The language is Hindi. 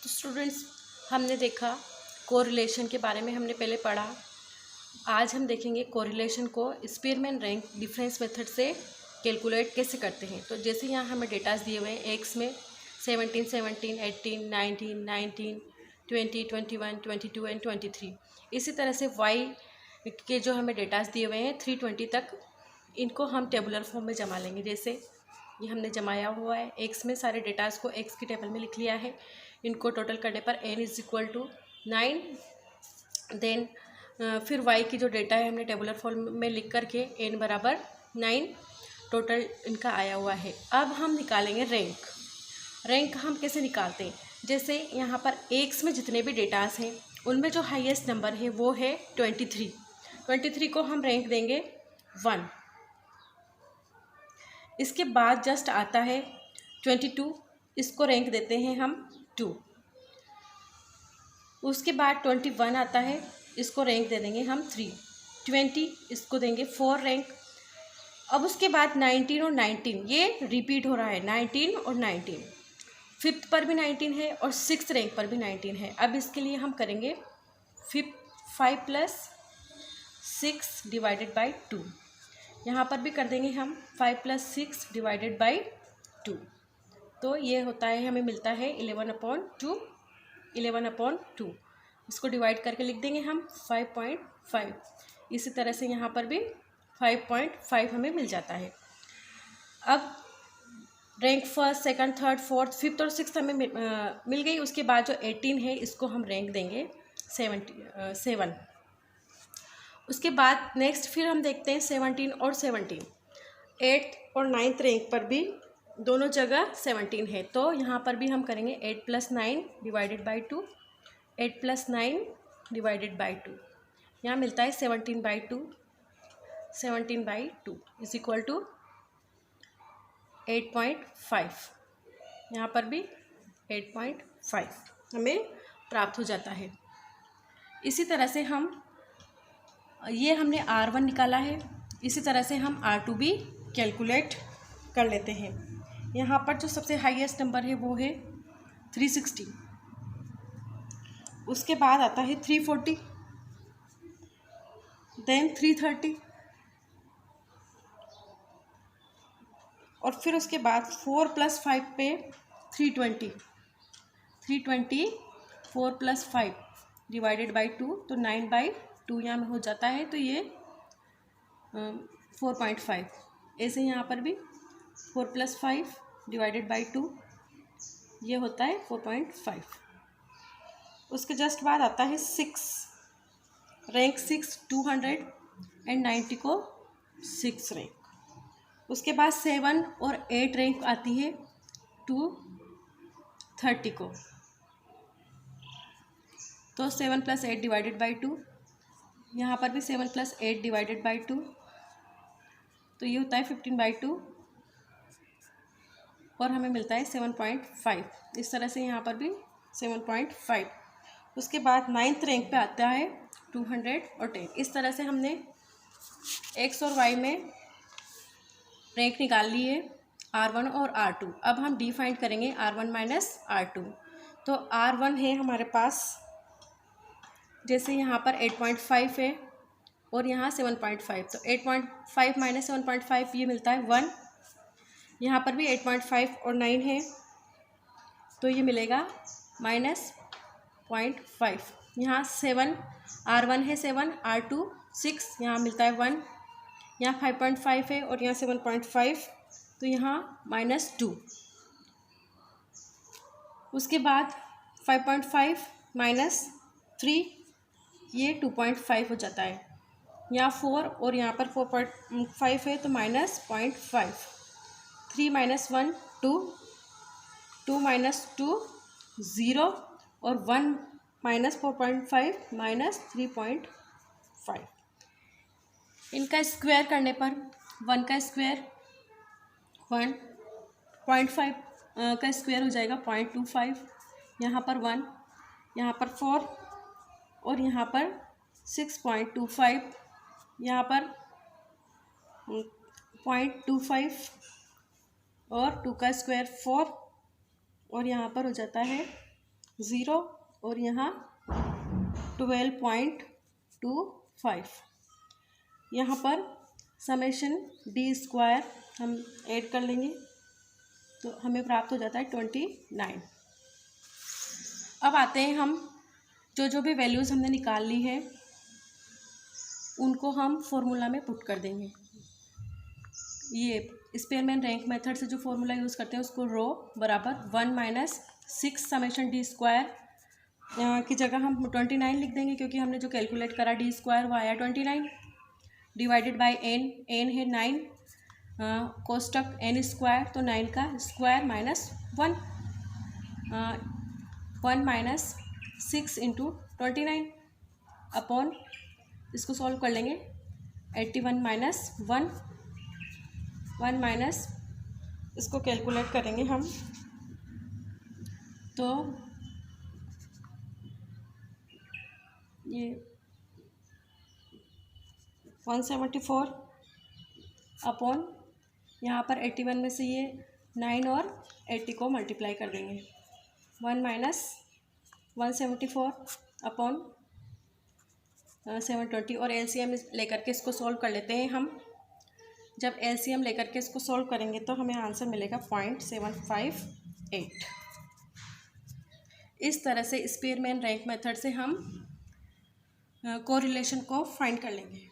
तो स्टूडेंट्स, हमने देखा कोरिलेशन के बारे में, हमने पहले पढ़ा। आज हम देखेंगे कोरिलेशन को स्पीयरमैन रैंक डिफरेंस मेथड से कैलकुलेट कैसे करते हैं। तो जैसे यहाँ हमें डेटास दिए हुए हैं, एक्स में 17, 17, 18, 19, 19, 20, 21, 22 एंड 23। इसी तरह से वाई के जो हमें डेटास दिए हुए हैं 320 तक, इनको हम टेबुलर फॉर्म में जमा लेंगे। जैसे ये हमने जमाया हुआ है, एक्स में सारे डेटास को एक्स की टेबल में लिख लिया है। इनको टोटल करने पर n = 9। देन फिर y की जो डेटा है हमने टेबुलर फॉर्म में लिख करके n = 9 टोटल इनका आया हुआ है। अब हम निकालेंगे रैंक। रैंक हम कैसे निकालते हैं? जैसे यहाँ पर एक्स में जितने भी डेटास हैं उनमें जो हाईएस्ट नंबर है वो है 23। 23 को हम रैंक देंगे 1। इसके बाद जस्ट आता है 22, इसको रैंक देते हैं हम 2। उसके बाद 21 आता है, इसको रैंक दे देंगे हम 3। 20 इसको देंगे 4 रैंक। अब उसके बाद 19 और 19 ये रिपीट हो रहा है, 19 और 19। 5th पर भी 19 है और 6th रैंक पर भी 19 है। अब इसके लिए हम करेंगे 5 + 6 / 2। यहाँ पर भी कर देंगे हम 5 + 6 / 2। तो ये होता है, हमें मिलता है 11/2। 11/2 इसको डिवाइड करके लिख देंगे हम 5.5। इसी तरह से यहाँ पर भी 5.5 हमें मिल जाता है। अब rank 1st, 2nd, 3rd, 4th, 5th और 6th हमें मिल गई। उसके बाद जो 18 है इसको हम रैंक देंगे 7। उसके बाद नेक्स्ट फिर हम देखते हैं 17 और 17। 8th और 9th रैंक पर भी दोनों जगह 17 है, तो यहाँ पर भी हम करेंगे 8 + 9 / 2। 8 + 9 / 2 यहाँ मिलता है 17/2। 17/2 = 8.5। यहाँ पर भी 8.5 हमें प्राप्त हो जाता है। इसी तरह से ये हमने R1 निकाला है, इसी तरह से हम R2 भी कैलकुलेट कर लेते हैं। यहाँ पर जो सबसे हाईएस्ट नंबर है वो है 360। उसके बाद आता है 340, देन 330 और फिर उसके बाद 4 + 5 पे 320। 320 4 + 5 / 2, तो 9/2 यहाँ में हो जाता है। तो ये 4.5। ऐसे यहाँ पर भी 4 + 5 / 2 ये होता है 4.5। उसके जस्ट बाद आता है 6, रैंक 6 290 को 6 रैंक। उसके बाद 7 और 8 रैंक आती है 230 को, तो 7 + 8 / 2। यहाँ पर भी 7 + 8 / 2, तो ये होता है 15/2 और हमें मिलता है 7.5। इस तरह से यहाँ पर भी 7.5। उसके बाद 9th रैंक पे आता है 210। इस तरह से हमने एक्स और वाई में रैंक निकाल ली है, R1 और R2। अब हम डिफाइन करेंगे R1 - R2। तो R1 है हमारे पास, जैसे यहाँ पर 8.5 है और यहाँ 7.5, तो 8.5 - 7.5 ये मिलता है 1। यहाँ पर भी 8.5 और 9 है, तो ये मिलेगा -0.5। यहाँ 7, R1 है 7, R2 6, यहाँ मिलता है 1। यहाँ 5.5 है और यहाँ 7.5, तो यहाँ -2। उसके बाद 5.5 - 3 ये 2.5 हो जाता है। यहाँ 4 और यहाँ पर 4.5 है, तो -0.5। 3 - 1 2, 2 - 2 0 और 1 - 4.5 -3.5। इनका स्क्वायर करने पर 1 का स्क्वायर 1.5 का स्क्वायर हो जाएगा 0.25। यहाँ पर 1, यहाँ पर 4 और यहाँ पर 6.25, यहाँ पर 0.25 और 2 का स्क्वायर 4 और यहाँ पर हो जाता है 0 और यहाँ 12.25। यहाँ पर समेशन डी स्क्वायर हम ऐड कर लेंगे तो हमें प्राप्त हो जाता है 29। अब आते हैं हम जो भी वैल्यूज़ हमने निकाल ली है उनको हम फॉर्मूला में पुट कर देंगे। ये स्पेयरमैन रैंक मेथड से जो फॉर्मूला यूज़ करते हैं उसको रो बराबर 1 - 6 समेशन डी स्क्वायर की जगह हम 29 लिख देंगे, क्योंकि हमने जो कैलकुलेट करा डी स्क्वायर वो आया 29 डिवाइडेड बाय एन है 9 कोष्टक एन स्क्वायर, तो 9 का स्क्वायर माइनस 1 -6 इंटू 29 अपॉन, इसको सॉल्व कर लेंगे 81 - 1 माइनस इसको कैलकुलेट करेंगे हम तो ये 174 अपॉन यहाँ पर 81 में से ये 9 और 80 को मल्टीप्लाई कर देंगे 1 - 174 अपॉन 720 और एलसीएम लेकर के इसको सॉल्व कर लेते हैं हम। जब एलसीएम लेकर के इसको सॉल्व करेंगे तो हमें आंसर मिलेगा 0.758। इस तरह से स्पेयरमैन रैंक मेथड से हम कोरिलेशन को फाइंड कर लेंगे।